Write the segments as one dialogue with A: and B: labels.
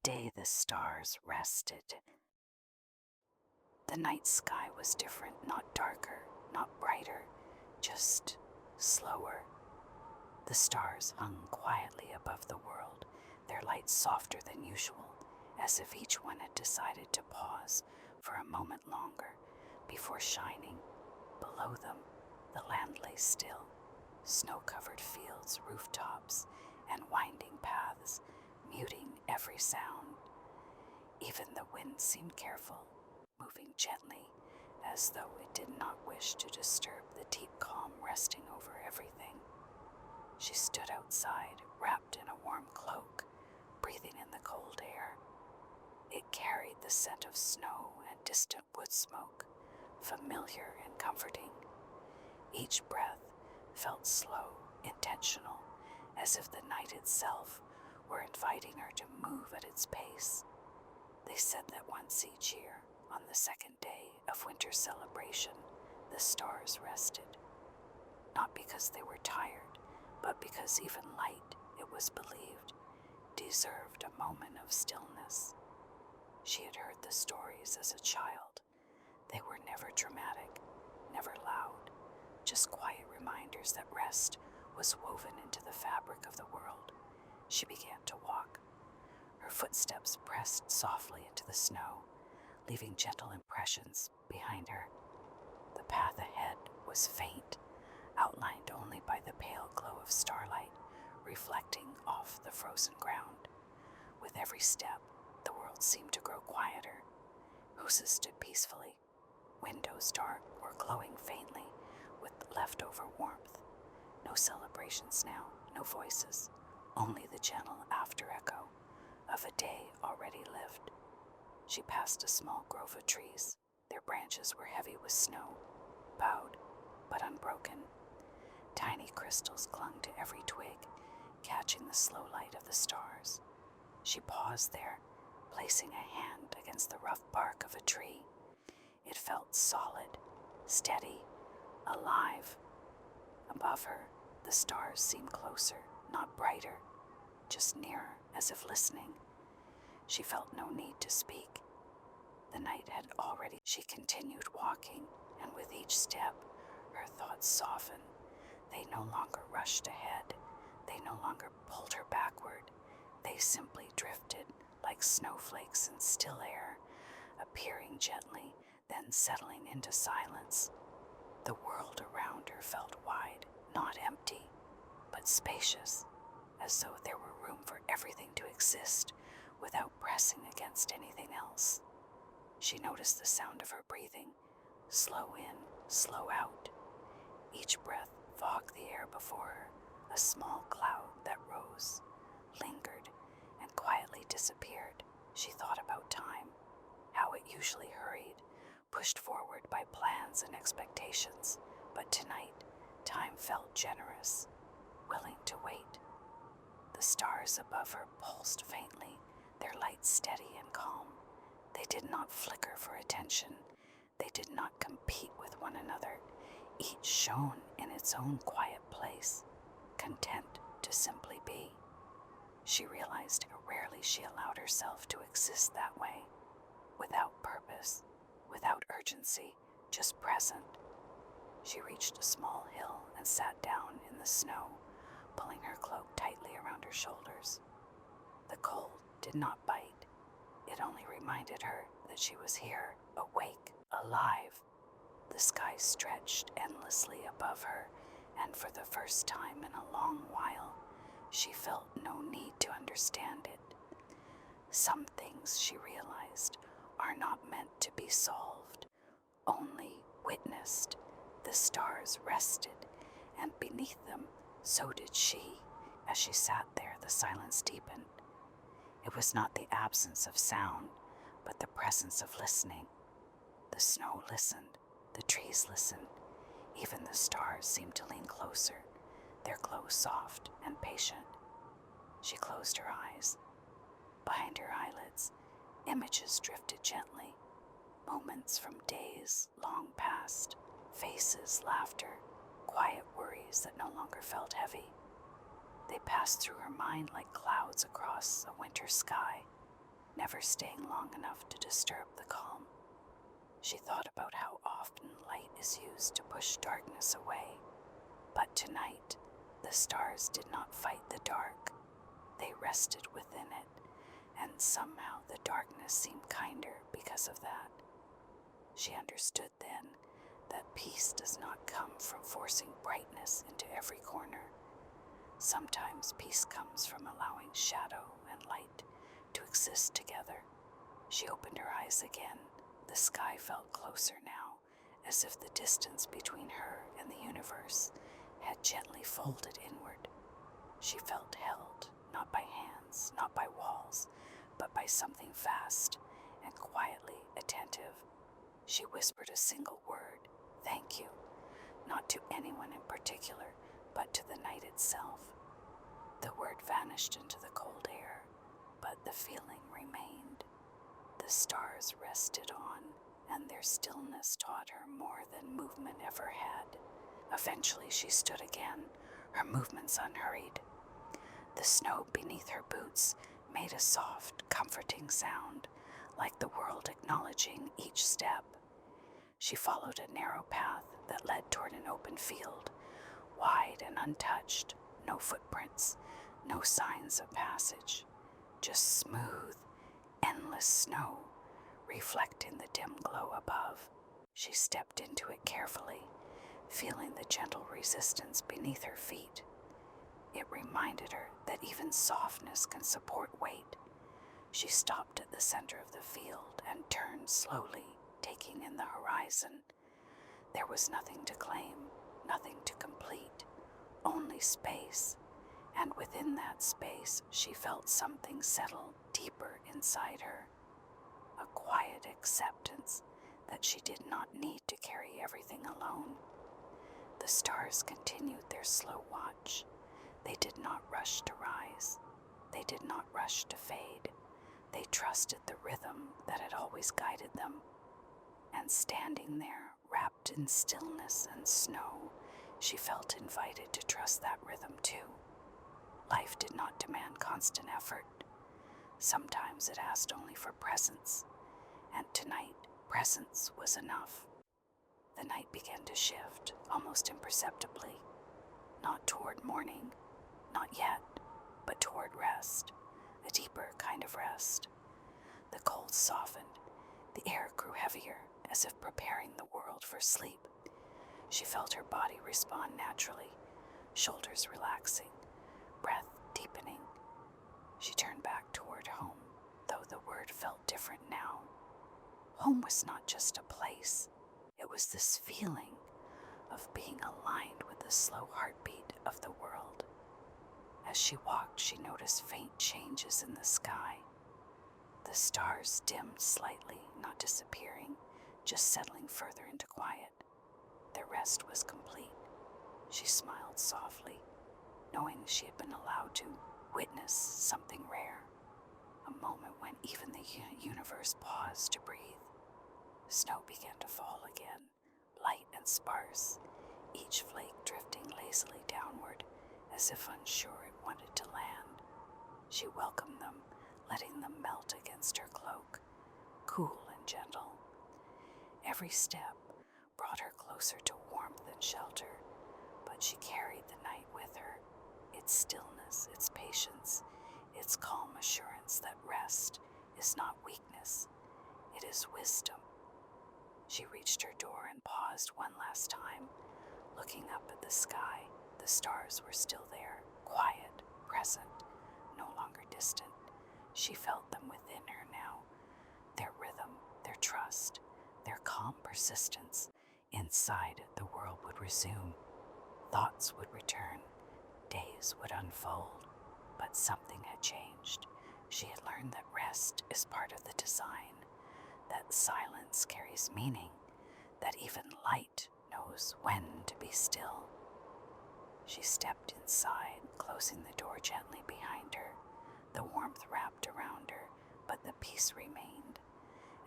A: day the stars rested. The night sky was different, not darker, not brighter, just slower. The stars hung quietly above the world, their light softer than usual, as if each one had decided to pause for a moment longer before shining. Below them, the land lay still, snow-covered fields, rooftops, and winding paths, muting every sound. Even the wind seemed careful, moving gently, as though it did not wish to disturb the deep calm resting over everything. She stood outside, wrapped in a warm cloak, breathing in the cold air. It carried the scent of snow and distant wood smoke, familiar and comforting. Each breath felt slow, intentional, as if the night itself were inviting her to move at its pace. They said that once each year, on the second day of winter celebration, the stars rested. Not because they were tired, but because even light, it was believed, deserved a moment of stillness. She had heard the stories as a child. They were never dramatic, never loud, just quiet reminders that rest was woven into the fabric of the world. She began to walk. Her footsteps pressed softly into the snow, leaving gentle impressions behind her. The path ahead was faint, outlined only by the pale glow of starlight reflecting off the frozen ground. With every step, the world seemed to grow quieter. Houses stood peacefully, windows dark or glowing faintly with leftover warmth. No celebrations now, no voices, only the gentle after-echo of a day already lived. She passed a small grove of trees. Their branches were heavy with snow, bowed but unbroken. Tiny crystals clung to every twig, catching the slow light of the stars. She paused there, placing a hand against the rough bark of a tree. It felt solid, steady, alive. Above her, the stars seemed closer, not brighter, just nearer, as if listening. She felt no need to speak. The night had already. She continued walking, and with each step, her thoughts softened. They no longer rushed ahead. They no longer pulled her backward. They simply drifted like snowflakes in still air, appearing gently, then settling into silence. The world around her felt wide, not empty, but spacious, as though there were room for everything to exist without pressing against anything else. She noticed the sound of her breathing, slow in, slow out. Each breath fogged the air before her, a small cloud that rose, lingered, and quietly disappeared. She thought about time, how it usually hurried, pushed forward by plans and expectations. But tonight, time felt generous, willing to wait. The stars above her pulsed faintly, their light steady and calm. They did not flicker for attention. They did not compete with one another. Each shone in its own quiet place, content to simply be. She realized how rarely she allowed herself to exist that way, without purpose, without urgency, just present. She reached a small hill and sat down in the snow, pulling her cloak tightly around her shoulders. The cold did not bite. It only reminded her that she was here, awake, alive. The sky stretched endlessly above her, and for the first time in a long while, she felt no need to understand it. Some things, she realized, are not meant to be solved, only witnessed. The stars rested, and beneath them, so did she. As she sat there, the silence deepened. It was not the absence of sound, but the presence of listening. The snow listened, the trees listened, even the stars seemed to lean closer, their glow soft and patient. She closed her eyes. Behind her eyelids, images drifted gently, moments from days long past, faces, laughter, quiet worries that no longer felt heavy. They passed through her mind like clouds across a winter sky. never staying long enough to disturb the calm. She thought about how often light is used to push darkness away, but tonight the stars did not fight the dark. They rested within it, and somehow the darkness seemed kinder because of that. She understood then that peace does not come from forcing brightness into every corner. Sometimes peace comes from allowing shadow and light to exist together. She opened her eyes again. The sky felt closer now, as if the distance between her and the universe had gently folded inward. She felt held, not by hands, not by walls, but by something vast and quietly attentive. She whispered a single word, "Thank you," not to anyone in particular, but to the night itself. The word vanished into the cold air, but the feeling remained. The stars rested on, and their stillness taught her more than movement ever had. Eventually she stood again, her movements unhurried. The snow beneath her boots made a soft, comforting sound, like the world acknowledging each step. She followed a narrow path that led toward an open field, wide and untouched, no footprints, no signs of passage, just smooth, endless snow, reflecting the dim glow above. She stepped into it carefully, feeling the gentle resistance beneath her feet. It reminded her that even softness can support weight. She stopped at the center of the field and turned slowly, taking in the horizon. There was nothing to claim, nothing to complete, only space. And within that space, she felt something settle deeper inside her. A quiet acceptance that she did not need to carry everything alone. The stars continued their slow watch. They did not rush to rise. They did not rush to fade. They trusted the rhythm that had always guided them. And standing there, wrapped in stillness and snow, she felt invited to trust that rhythm too. Life did not demand constant effort. Sometimes it asked only for presence, and tonight, presence was enough. The night began to shift, almost imperceptibly, not toward morning, not yet, but toward rest, a deeper kind of rest. The cold softened, the air grew heavier, as if preparing the world for sleep. She felt her body respond naturally, shoulders relaxing, breath deepening. She turned back toward home, though the word felt different now. Home was not just a place, it was this feeling of being aligned with the slow heartbeat of the world. As she walked, she noticed faint changes in the sky. The stars dimmed slightly, not disappearing, just settling further into quiet. Their rest was complete. She smiled softly, knowing she had been allowed to witness something rare, a moment when even the universe paused to breathe. Snow began to fall again, light and sparse, each flake drifting lazily downward, as if unsure it wanted to land. She welcomed them, letting them melt against her cloak, cool and gentle. Every step brought her closer to warmth and shelter, but she carried the night with her, its stillness, its patience, its calm assurance that rest is not weakness, it is wisdom. She reached her door and paused one last time, looking up at the sky. The stars were still there, quiet, present, no longer distant. She felt them within her now, their rhythm, their trust, their calm persistence. Inside, the world would resume. Thoughts would return. Days would unfold. But something had changed. She had learned that rest is part of the design, that silence carries meaning, that even light knows when to be still. She stepped inside, closing the door gently behind her. The warmth wrapped around her, but the peace remained.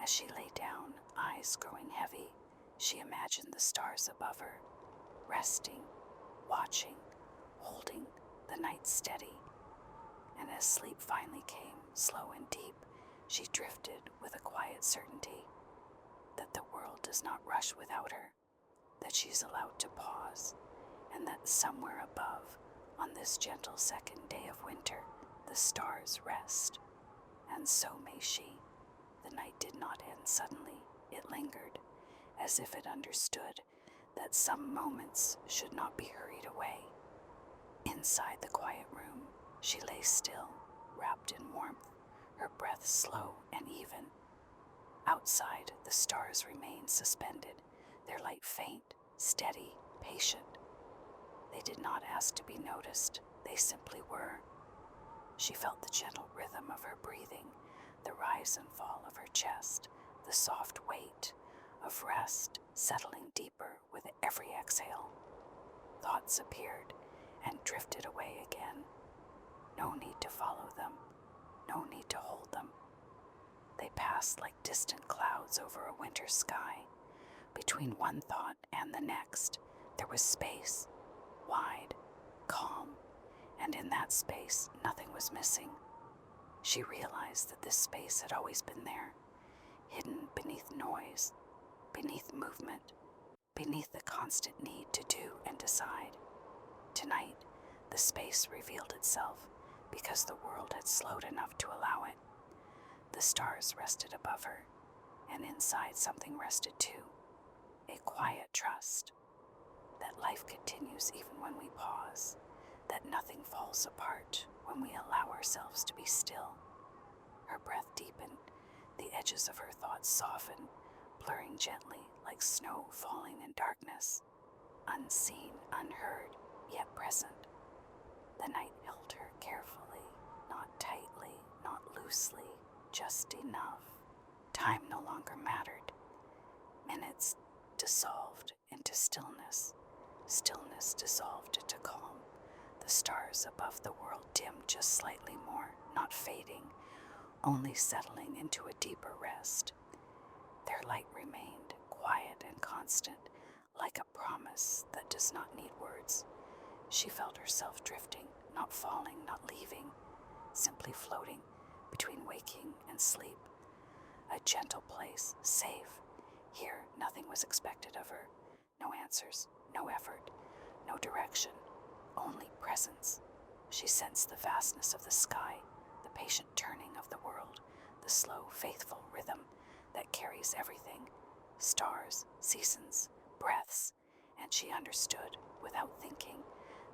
A: As she lay down, eyes growing heavy, she imagined the stars above her, resting, watching, holding the night steady. And as sleep finally came, slow and deep, She drifted with a quiet certainty that the world does not rush without her, that she's allowed to pause, and that somewhere above, on this gentle second day of winter, the stars rest. And so may she. The night did not end suddenly. It lingered, as if it understood that some moments should not be hurried away. Inside the quiet room, she lay still, wrapped in warmth, her breath slow and even. Outside, the stars remained suspended, their light faint, steady, patient. They did not ask to be noticed, they simply were. She felt the gentle rhythm of her breathing, the rise and fall of her chest, the soft weight of rest settling deeper with every exhale. Thoughts appeared and drifted away again. No need to follow them, no need to hold them. They passed like distant clouds over a winter sky. Between one thought and the next, there was space, wide, calm, and in that space, nothing was missing. She realized that this space had always been there, hidden beneath noise, beneath movement, beneath the constant need to do and decide. Tonight, the space revealed itself because the world had slowed enough to allow it. The stars rested above her, and inside something rested too, a quiet trust that life continues even when we pause, that nothing falls apart when we allow ourselves to be still. Her breath deepened, the edges of her thoughts softened, blurring gently like snow falling in darkness, unseen, unheard, yet present. The night held her carefully, not tightly, not loosely, just enough. Time no longer mattered. Minutes dissolved into stillness. Stillness dissolved into calm. The stars above the world dimmed just slightly more, not fading, only settling into a deeper rest. Their light remained quiet and constant, like a promise that does not need words. She felt herself drifting, not falling, not leaving, simply floating between waking and sleep. A gentle place, safe. Here, nothing was expected of her. No answers, no effort, no direction, only presence. She sensed the vastness of the sky, the patient turning of the world, the slow, faithful rhythm that carries everything, stars, seasons, breaths, and she understood, without thinking,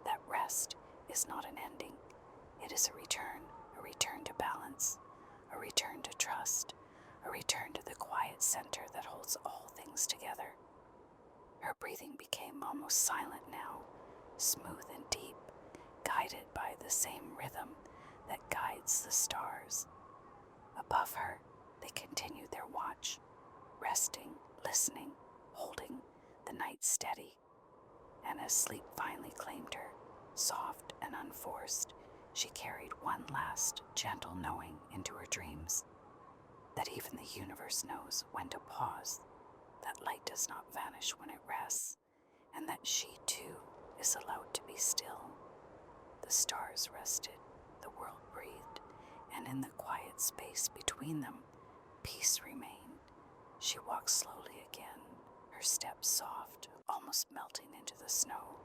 A: that rest is not an ending. It is a return to balance, a return to trust, a return to the quiet center that holds all things together. Her breathing became almost silent now, smooth and deep, guided by the same rhythm that guides the stars. Above her, they continued their watch, resting, listening, holding the night steady. And as sleep finally claimed her, soft and unforced, she carried one last, gentle knowing into her dreams, that even the universe knows when to pause, that light does not vanish when it rests, and that she, too, is allowed to be still. The stars rested, the world breathed, and in the quiet space between them, peace remained. She walked slowly again, her steps soft, almost melting into the snow.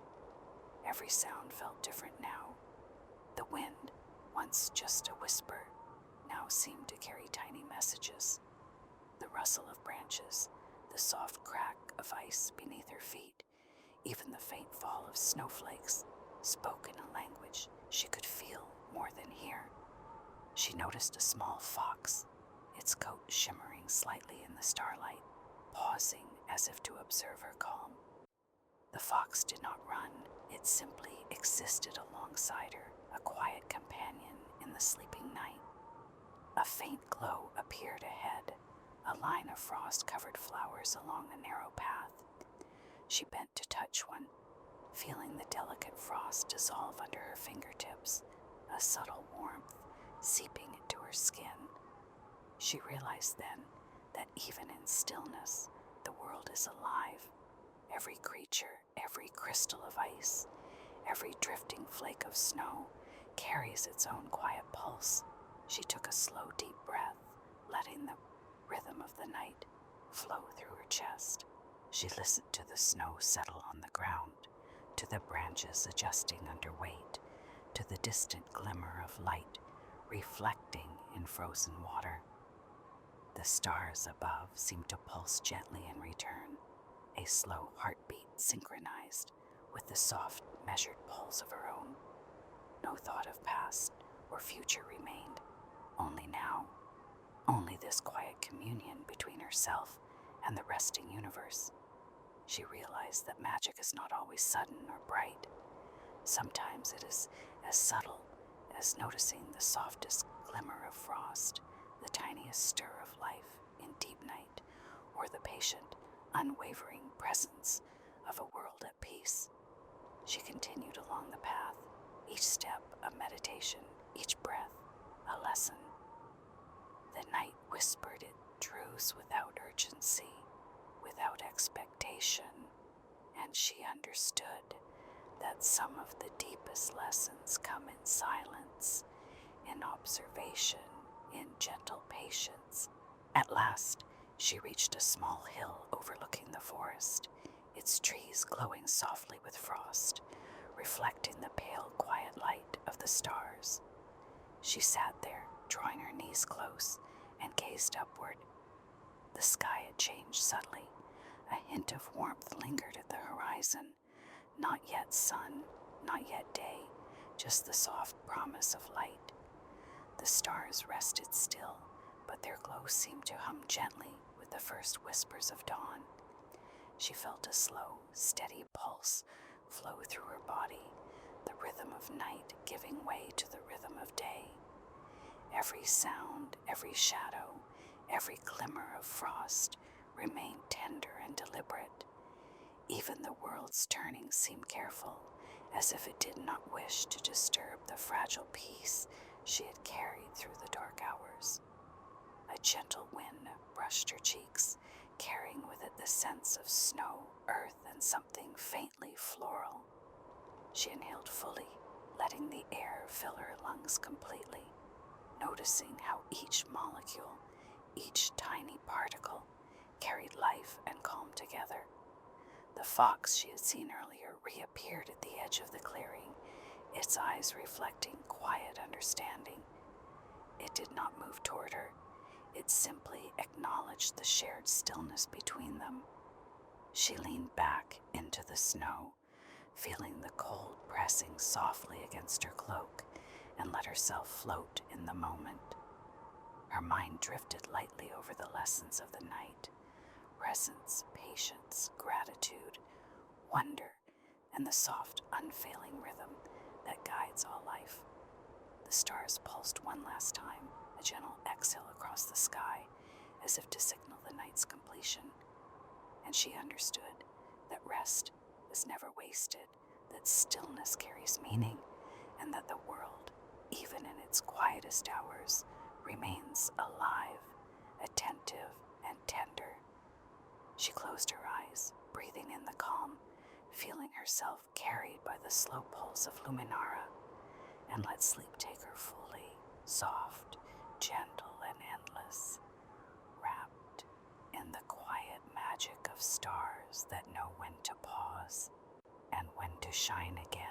A: Every sound felt different now. The wind, once just a whisper, now seemed to carry tiny messages. The rustle of branches, the soft crack of ice beneath her feet, even the faint fall of snowflakes, spoke in a language she could feel more than hear. She noticed a small fox, its coat shimmering slightly in the starlight, pausing as if to observe her calm. The fox did not run, it simply existed alongside her, a quiet companion in the sleeping night. A faint glow appeared ahead, a line of frost-covered flowers along a narrow path. She bent to touch one, feeling the delicate frost dissolve under her fingertips, a subtle warmth seeping into her skin. She realized then that even in stillness, the world is alive. Every creature, every crystal of ice, every drifting flake of snow carries its own quiet pulse. She took a slow, deep breath, the night flow through her chest. She listened to the snow settle on the ground, to the branches adjusting under weight, to the distant glimmer of light reflecting in frozen water. The stars above seemed to pulse gently in return, a slow heartbeat synchronized with the soft, measured pulse of her own. No thought of past or future remained, only now, only this quiet communion between herself and the resting universe. She realized that magic is not always sudden or bright. Sometimes it is as subtle as noticing the softest glimmer of frost, the tiniest stir of life in deep night, or the patient, unwavering presence of a world at peace. She continued along the path, each step a meditation, each breath a lesson. The night whispered it truths without urgency, without expectation, and she understood that some of the deepest lessons come in silence, in observation, in gentle patience. At last, she reached a small hill overlooking the forest, its trees glowing softly with frost, reflecting the pale, quiet light of the stars. She sat there, drawing her knees close, and gazed upward. The sky had changed subtly. A hint of warmth lingered at the horizon. Not yet sun, not yet day, just the soft promise of light. The stars rested still, but their glow seemed to hum gently with the first whispers of dawn. She felt a slow, steady pulse flow through her body, the rhythm of night giving way to the rhythm of day. Every sound, every shadow, every glimmer of frost remained tender and deliberate. Even the world's turning seemed careful, as if it did not wish to disturb the fragile peace she had carried through the dark hours. A gentle wind brushed her cheeks, carrying with it the scents of snow, earth, and something faintly floral. She inhaled fully, letting the air fill her lungs completely, noticing how each molecule, each tiny particle, carried life and calm together. The fox she had seen earlier reappeared at the edge of the clearing, its eyes reflecting quiet understanding. It did not move toward her. It simply acknowledged the shared stillness between them. She leaned back into the snow, feeling the cold pressing softly against her cloak, and let herself float in the moment. Her mind drifted lightly over the lessons of the night: presence, patience, gratitude, wonder, and the soft, unfailing rhythm that guides all life. The stars pulsed one last time, a gentle exhale across the sky, as if to signal the night's completion. And she understood that rest is never wasted, that stillness carries meaning, and that the world, even in its quietest hours, remains alive, attentive, and tender. She closed her eyes, breathing in the calm, feeling herself carried by the slow pulse of Luminara, and let sleep take her fully, soft, gentle, and endless, wrapped in the quiet magic of stars that know when to pause and when to shine again.